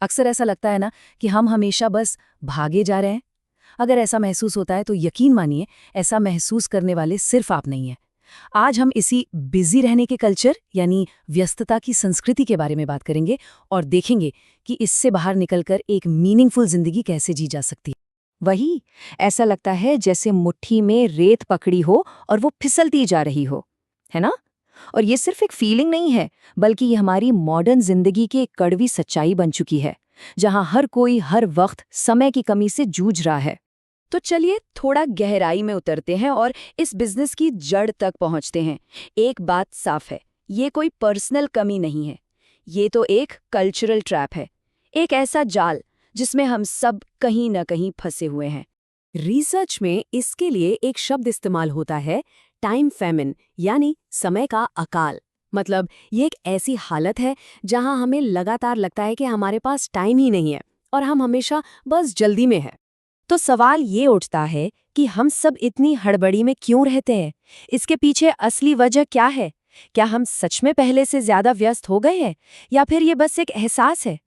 अक्सर ऐसा लगता है ना कि हम हमेशा बस भागे जा रहे हैं। अगर ऐसा महसूस होता है तो यकीन मानिए, ऐसा महसूस करने वाले सिर्फ आप नहीं हैं। आज हम इसी बिजी रहने के कल्चर यानी व्यस्तता की संस्कृति के बारे में बात करेंगे और देखेंगे कि इससे बाहर निकलकर एक मीनिंगफुल जिंदगी कैसे जी जा सकती है। वही, ऐसा लगता है जैसे मुट्ठी में रेत पकड़ी हो और वो फिसलती जा रही हो, है ना? और ये सिर्फ एक फीलिंग नहीं है, बल्कि ये हमारी मॉडर्न जिंदगी की एक कड़वी सच्चाई बन चुकी है, जहां हर कोई हर वक्त समय की कमी से जूझ रहा है। तो चलिए थोड़ा गहराई में उतरते हैं और इस बिजनेस की जड़ तक पहुंचते हैं। एक बात साफ है, ये कोई पर्सनल कमी नहीं है। ये तो एक कल्चरल ट्रैप है, एक ऐसा जाल जिसमें हम सब कहीं न कहीं फंसे हुए हैं। रिसर्च में इसके लिए एक शब्द इस्तेमाल होता है, टाइम फैमिन, यानी समय का अकाल। मतलब ये एक ऐसी हालत है जहां हमें लगातार लगता है कि हमारे पास टाइम ही नहीं है और हम हमेशा बस जल्दी में है। तो सवाल ये उठता है कि हम सब इतनी हड़बड़ी में क्यों रहते हैं? इसके पीछे असली वजह क्या है? क्या हम सच में पहले से ज्यादा व्यस्त हो गए हैं या फिर ये बस एक एहसास है?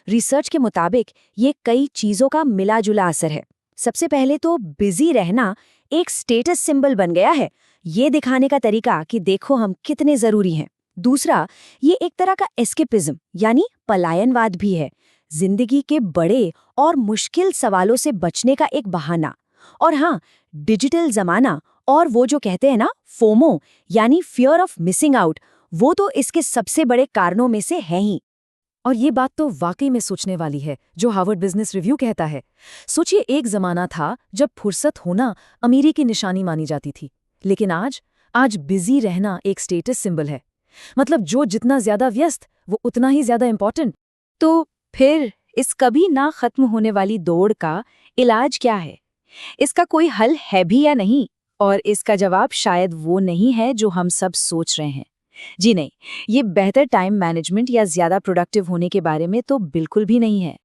रिसर्च के मुताबिक ये कई चीजों का मिला-जुला असर है। सबसे पहले तो बिजी रहना एक स्टेटस सिंबल बन गया है, ये दिखाने का तरीका कि देखो हम कितने जरूरी हैं। दूसरा, ये एक तरह का एस्केपिज्म यानी पलायनवाद भी है, जिंदगी के बड़े और मुश्किल सवालों से बचने का एक बहाना। और हाँ, डिजिटल जमाना और वो जो कहते हैं ना फोमो यानी फियर ऑफ मिसिंग आउट, वो तो इसके सबसे बड़े कारणों में से है ही। और ये बात तो वाकई में सोचने वाली है, जो हार्वर्ड बिजनेस रिव्यू कहता है। सोचिए, एक जमाना था जब फुर्सत होना अमीरी की निशानी मानी जाती थी, लेकिन आज बिजी रहना एक स्टेटस सिंबल है। मतलब जो जितना ज्यादा व्यस्त, वो उतना ही ज्यादा इंपॉर्टेंट। तो फिर इस कभी ना खत्म होने वाली दौड़ का इलाज क्या है? इसका कोई हल है भी या नहीं? और इसका जवाब शायद वो नहीं है जो हम सब सोच रहे हैं। जी नहीं, ये बेहतर टाइम मैनेजमेंट या ज्यादा प्रोडक्टिव होने के बारे में तो बिल्कुल भी नहीं है,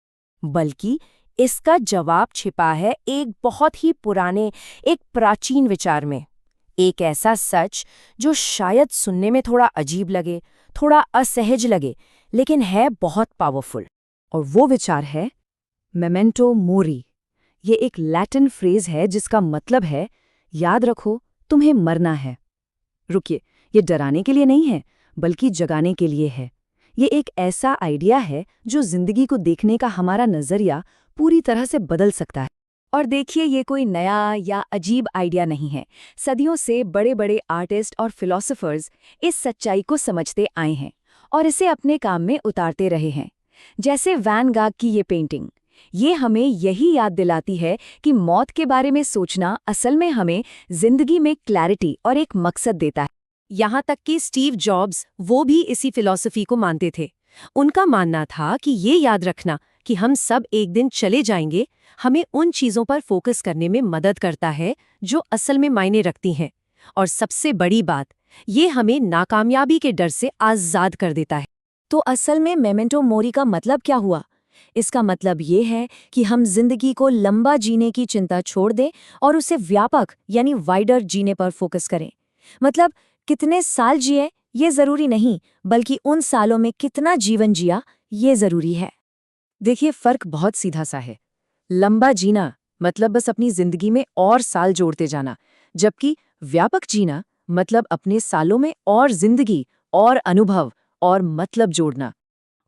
बल्कि इसका जवाब छिपा है एक बहुत ही पुराने, एक प्राचीन विचार में। एक ऐसा सच जो शायद सुनने में थोड़ा अजीब लगे, थोड़ा असहज लगे, लेकिन है बहुत पावरफुल। और वो विचार है मेमेंटो मोरी। ये एक लैटिन फ्रेज है जिसका मतलब है याद रखो तुम्हें मरना है। रुकिए, ये डराने के लिए नहीं है, बल्कि जगाने के लिए है। ये एक ऐसा आइडिया है जो जिंदगी को देखने का हमारा नजरिया पूरी तरह से बदल सकता है। और देखिए, ये कोई नया या अजीब आइडिया नहीं है। सदियों से बड़े बड़े आर्टिस्ट और फिलोसोफर्स इस सच्चाई को समझते आए हैं और इसे अपने काम में उतारते रहे हैं। जैसे वैन गाग की ये पेंटिंग, ये हमें यही याद दिलाती है कि मौत के बारे में सोचना असल में हमें जिंदगी में क्लैरिटी और एक मकसद देता है। यहाँ तक कि स्टीव जॉब्स, वो भी इसी फिलॉसफी को मानते थे। उनका मानना था कि ये याद रखना कि हम सब एक दिन चले जाएंगे, हमें उन चीजों पर फोकस करने में मदद करता है जो असल में मायने रखती हैं। और सबसे बड़ी बात, ये हमें नाकामयाबी के डर से आजाद कर देता है। तो असल में मेमेंटो मोरी का मतलब क्या हुआ? इसका मतलब ये है कि हम जिंदगी को लंबा जीने की चिंता छोड़ दें और उसे व्यापक यानी वाइडर जीने पर फोकस करें। मतलब कितने साल जिए ये जरूरी नहीं, बल्कि उन सालों में कितना जीवन जिया ये जरूरी है। देखिए, फर्क बहुत सीधा सा है। लंबा जीना मतलब बस अपनी जिंदगी में और साल जोड़ते जाना, जबकि व्यापक जीना मतलब अपने सालों में और जिंदगी और अनुभव और मतलब जोड़ना।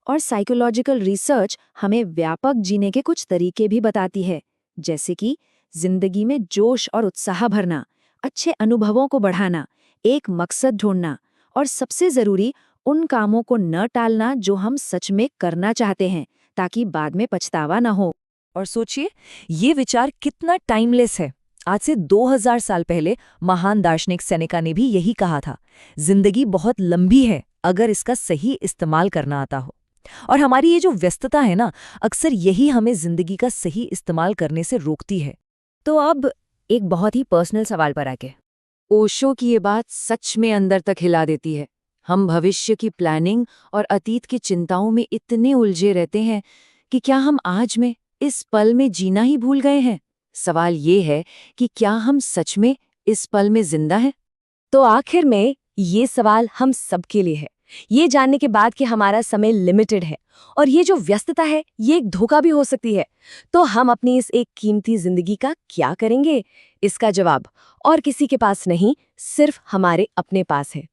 और साइकोलॉजिकल रिसर्च हमें व्यापक जीने के कुछ तरीके भी बताती है, जैसे कि जिंदगी में जोश और उत्साह भरना, अच्छे अनुभवों को बढ़ाना, एक मकसद ढूंढना और सबसे जरूरी उन कामों को न टालना जो हम सच में करना चाहते हैं, ताकि बाद में पछतावा न हो। और सोचिए, ये विचार कितना टाइमलेस है। आज से 2000 साल पहले महान दार्शनिक सेनेका ने भी यही कहा था, जिंदगी बहुत लंबी है अगर इसका सही इस्तेमाल करना आता हो। और हमारी ये जो व्यस्तता है ना, अक्सर यही हमें जिंदगी का सही इस्तेमाल करने से रोकती है। तो अब एक बहुत ही पर्सनल सवाल पर आके, ओशो की ये बात सच में अंदर तक हिला देती है। हम भविष्य की प्लानिंग और अतीत की चिंताओं में इतने उलझे रहते हैं कि क्या हम आज में, इस पल में जीना ही भूल गए हैं? सवाल ये है कि क्या हम सच में इस पल में जिंदा हैं? तो आखिर में ये सवाल हम सबके लिए है ये जानने के बाद कि हमारा समय लिमिटेड है और ये जो व्यस्तता है ये एक धोखा भी हो सकती है, तो हम अपनी इस एक कीमती जिंदगी का क्या करेंगे? इसका जवाब और किसी के पास नहीं, सिर्फ हमारे अपने पास है।